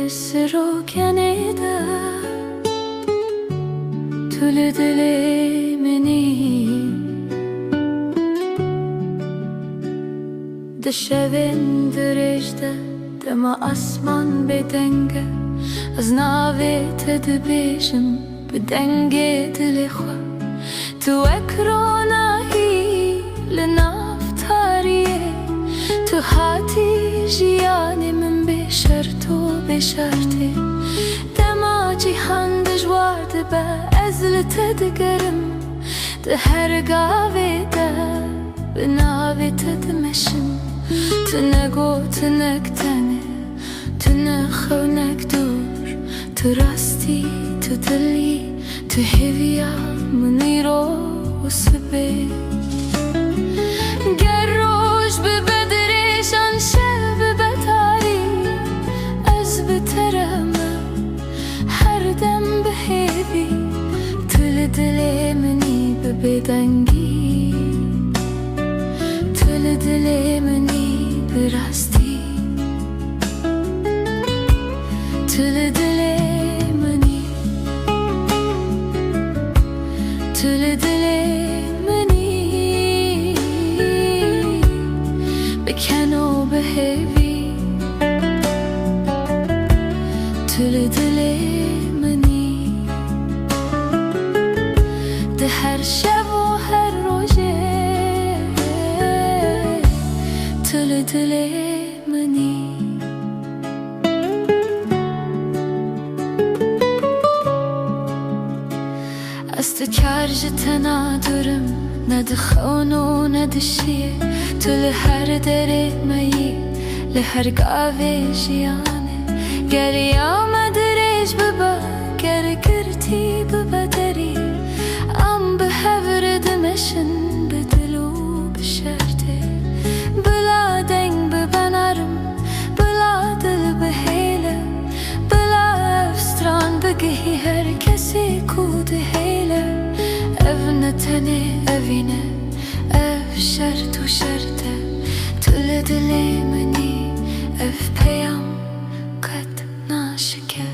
سرو کنیده طول دل منی ده شبین درشته دما اسمان بدنگه از ناویت دبیشم بدنگه دل خوا تو اکرانهی لنافتاریه تو هاتی جیانی من بشرط و بشرطه دما جیهان دجوارده به ازلت دگرم ده هر گاوه ده به ناویت دمشم تو نگو تو نکتنه تو نخو نکدور تو راستی تو دلی تو هویا منی رو سبه گر روش ببدریشان شب بتاری از بترم هر دم به هیوی طول دل منی ببدنگی طول دل منی براستی طول دل منی طول دل منی بکن و بهوی طول دل منی ده هر شب و هر روزه طول دل منی از تو کرجت ندارم نه دخون و نه دشیه تو لهر در مایی لهر گاوه جیانه گری آمدریش ببا گر گرتی ببا داری ام به هور دمشن به دلو بشرده بلا دنگ ببنارم بلا دل بهیله بلا افستران بگهی هر کسی کود هیله اف نتنه اوینه اف شرط و شرطه طول دل منی اف پیام قد ناشکه